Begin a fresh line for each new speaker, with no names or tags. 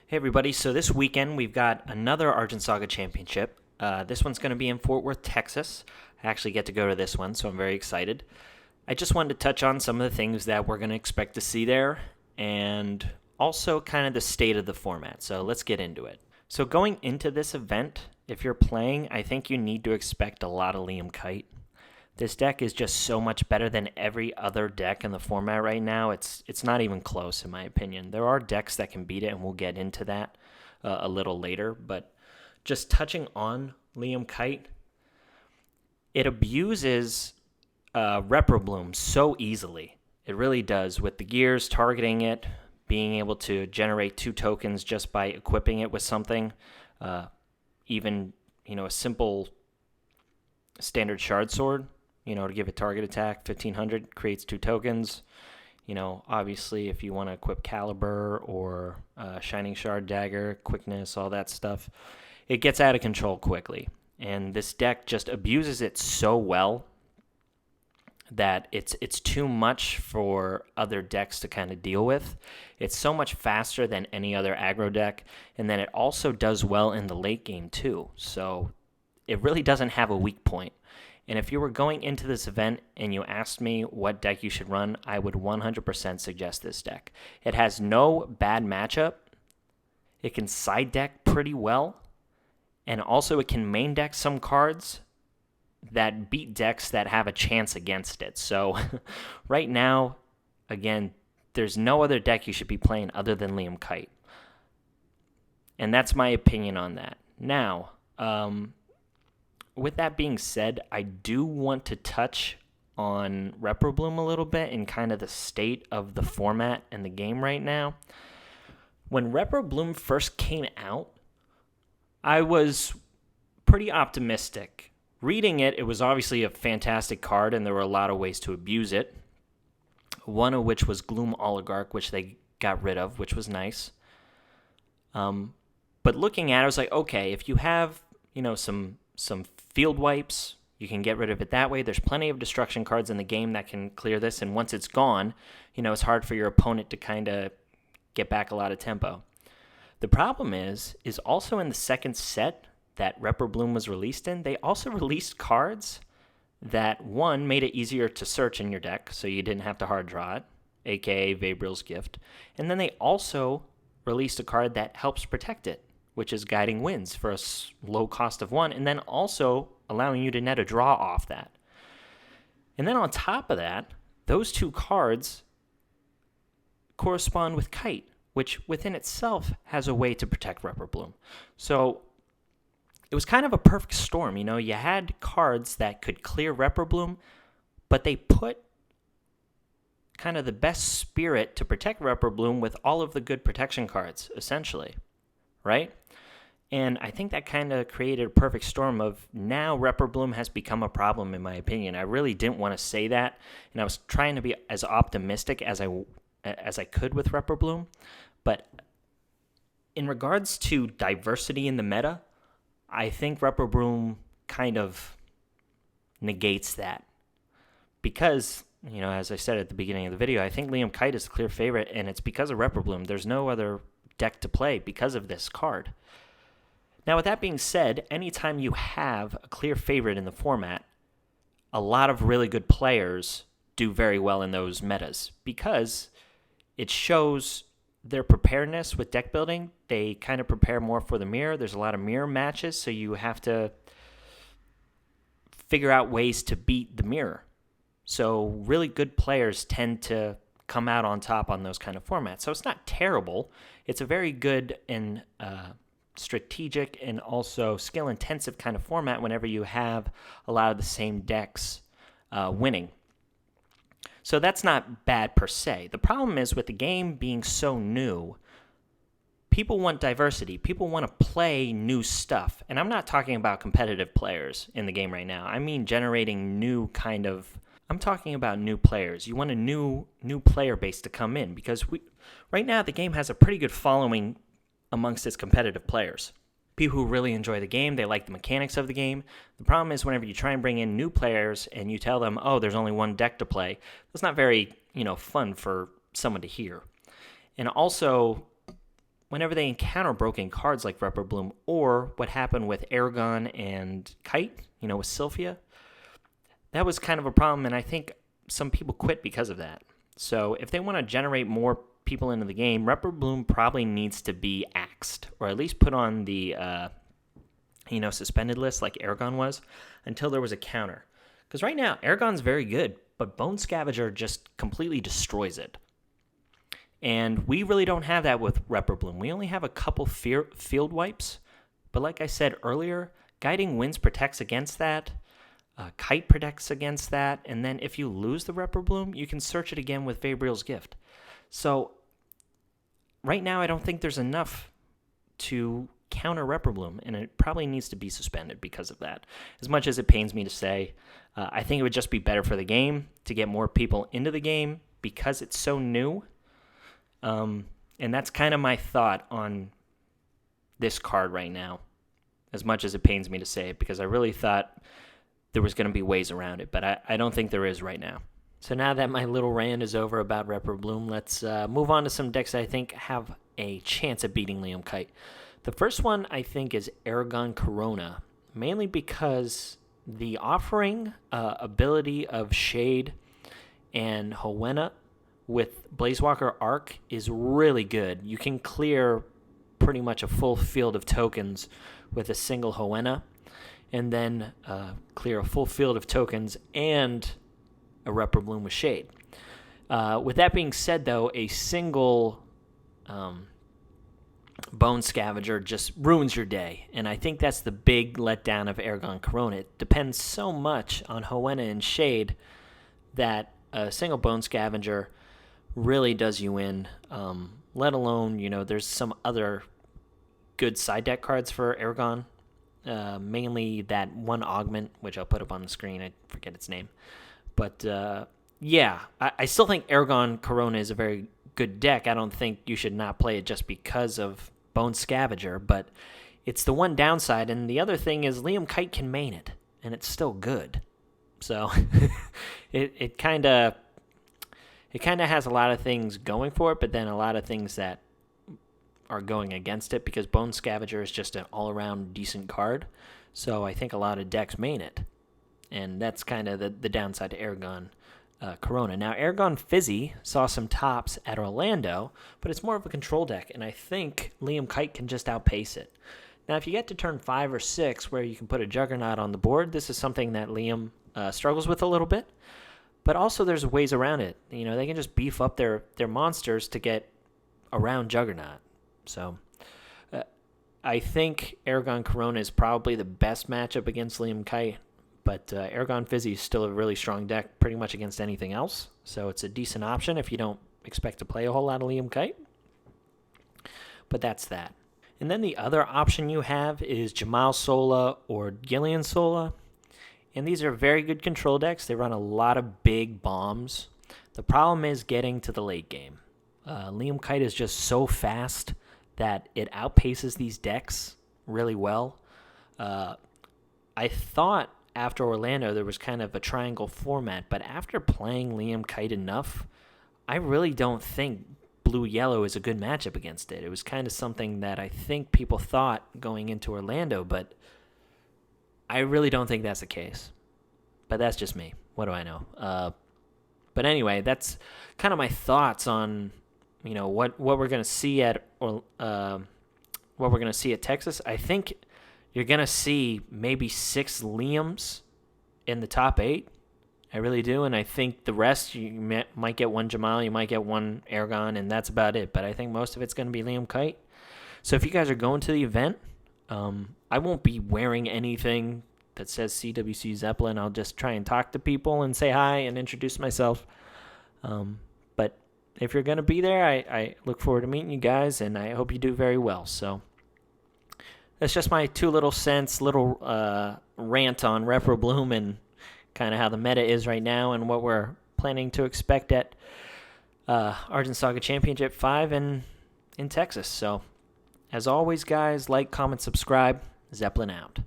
Hey everybody, so this weekend we've got another Argent Saga Championship. This one's going to be in Fort Worth, Texas. I actually get to go to this one, so I'm very excited. I just wanted to touch on some of the things that we're going to expect to see there, and also kind of the state of the format, so let's get into it. So going into this event, if you're playing, I think you need to expect a lot of Liam Kite. This deck is just so much better than every other deck in the format right now. It's not even close, in my opinion. There are decks that can beat it, and we'll get into that a little later. But just touching on Liam Kite, it abuses Reprobloom so easily. It really does. With the gears targeting it, being able to generate 2 tokens just by equipping it with something, even a simple standard shard sword. To give it target attack, 1500 creates 2 tokens. Obviously, if you want to equip Caliber or Shining Shard Dagger, quickness, all that stuff, it gets out of control quickly. And this deck just abuses it so well that it's too much for other decks to kind of deal with. It's so much faster than any other aggro deck, and then it also does well in the late game too. So it really doesn't have a weak point. And if you were going into this event and you asked me what deck you should run, I would 100% suggest this deck. It has no bad matchup. It can side deck pretty well. And also it can main deck some cards that beat decks that have a chance against it. So right now, again, there's no other deck you should be playing other than Liam Kite. And that's my opinion on that. Now, with that being said, I do want to touch on Reprobloom a little bit and kind of the state of the format and the game right now. When Reprobloom first came out, I was pretty optimistic. Reading it, it was obviously a fantastic card, and there were a lot of ways to abuse it. One of which was Gloom Oligarch, which they got rid of, which was nice. But looking at it, I was like, okay, if you have, some field wipes, you can get rid of it that way. There's plenty of destruction cards in the game that can clear this, and once it's gone, it's hard for your opponent to kind of get back a lot of tempo. The problem is also in the second set that Reprobloom was released in, they also released cards that, one, made it easier to search in your deck, so you didn't have to hard draw it, aka Vabril's Gift, and then they also released a card that helps protect it, which is Guiding Winds for a low cost of 1, and then also allowing you to net a draw off that. And then on top of that, those 2 cards correspond with Kite, which within itself has a way to protect Reprobloom. So it was kind of a perfect storm. You had cards that could clear Reprobloom, but they put kind of the best spirit to protect Reprobloom with all of the good protection cards, essentially, right? And I think that kind of created a perfect storm of now Reprobloom has become a problem, in my opinion. I really didn't want to say that, and I was trying to be as optimistic as I could with Reprobloom. But in regards to diversity in the meta, I think Reprobloom kind of negates that. Because, as I said at the beginning of the video, I think Liam Kite is the clear favorite, and it's because of Reprobloom. There's no other deck to play because of this card. Now, with that being said, anytime you have a clear favorite in the format, a lot of really good players do very well in those metas because it shows their preparedness with deck building. They kind of prepare more for the mirror. There's a lot of mirror matches, so you have to figure out ways to beat the mirror. So really good players tend to come out on top on those kind of formats. So it's not terrible. It's a very good and strategic and also skill-intensive kind of format whenever you have a lot of the same decks winning. So that's not bad per se. The problem is with the game being so new, people want diversity. People want to play new stuff. And I'm not talking about competitive players in the game right now. I mean generating I'm talking about new players. You want a new player base to come in because right now the game has a pretty good following amongst its competitive players. People who really enjoy the game, they like the mechanics of the game. The problem is whenever you try and bring in new players and you tell them, oh, there's only one deck to play, that's not very, fun for someone to hear. And also, whenever they encounter broken cards like Repper or what happened with Aragon and Kite, with Sylphia, that was kind of a problem, and I think some people quit because of that. So if they want to generate more people into the game, Repper probably needs to be axed, or at least put on the suspended list like Aragon was, until there was a counter. Because right now, Aragon's very good, but Bone Scavenger just completely destroys it. And we really don't have that with Repper. We only have a couple field wipes, but like I said earlier, Guiding Winds protects against that, Kite protects against that, and then if you lose the Repper, you can search it again with Vabriel's Gift. So right now, I don't think there's enough to counter Repper, and it probably needs to be suspended because of that. As much as it pains me to say, I think it would just be better for the game to get more people into the game because it's so new. And that's kind of my thought on this card right now, as much as it pains me to say it, because I really thought there was going to be ways around it, but I don't think there is right now. So now that my little rant is over about Repper, let's move on to some decks that I think have a chance at beating Liam Kite. The first one, I think, is Aragon Corona, mainly because the offering ability of Shade and Howena with Blazewalker Arc is really good. You can clear pretty much a full field of tokens with a single Howena, and then clear a full field of tokens and a Repper with Shade. With that being said, though, a single Bone Scavenger just ruins your day, and I think that's the big letdown of Aragon Corona. It depends so much on Howena and Shade that a single Bone Scavenger really does you in, let alone, there's some other good side deck cards for Aragon, mainly that one Augment, which I'll put up on the screen. I forget its name. But, I still think Aragon Corona is a very good deck. I don't think you should not play it just because of Bone Scavenger, but it's the one downside, and the other thing is Liam Kite can main it, and it's still good. So it kind of has a lot of things going for it, but then a lot of things that are going against it, because Bone Scavenger is just an all-around decent card. So I think a lot of decks main it, and that's kind of the downside to Aragon Corona. Now, Aragon Fizzy saw some tops at Orlando, but it's more of a control deck, and I think Liam Kite can just outpace it. Now, if you get to turn 5 or 6 where you can put a Juggernaut on the board, this is something that Liam struggles with a little bit, but also there's ways around it. They can just beef up their monsters to get around Juggernaut. So I think Aragon Corona is probably the best matchup against Liam Kite, but Aragon Fizzy is still a really strong deck pretty much against anything else, so it's a decent option if you don't expect to play a whole lot of Liam Kite. But that's that. And then the other option you have is Jamal Sola or Gillian Sola, and these are very good control decks. They run a lot of big bombs. The problem is getting to the late game. Liam Kite is just so fast that it outpaces these decks really well. I thought after Orlando there was kind of a triangle format, but after playing Liam Kite enough, I really don't think blue-yellow is a good matchup against it. It was kind of something that I think people thought going into Orlando, but I really don't think that's the case. But that's just me. What do I know? But anyway, that's kind of my thoughts on what we're gonna see at Texas. I think you're gonna see maybe 6 Liams in the top 8. I really do, and I think the rest you might get one Jamal, you might get one Aragon, and that's about it. But I think most of it's gonna be Liam Kite. So if you guys are going to the event, I won't be wearing anything that says CWC Zeppelin. I'll just try and talk to people and say hi and introduce myself. But if you're going to be there, I look forward to meeting you guys, and I hope you do very well. So that's just my 2 little cents, rant on Repro and kind of how the meta is right now and what we're planning to expect at Argent Saga Championship 5 in Texas. So as always, guys, like, comment, subscribe. Zeppelin out.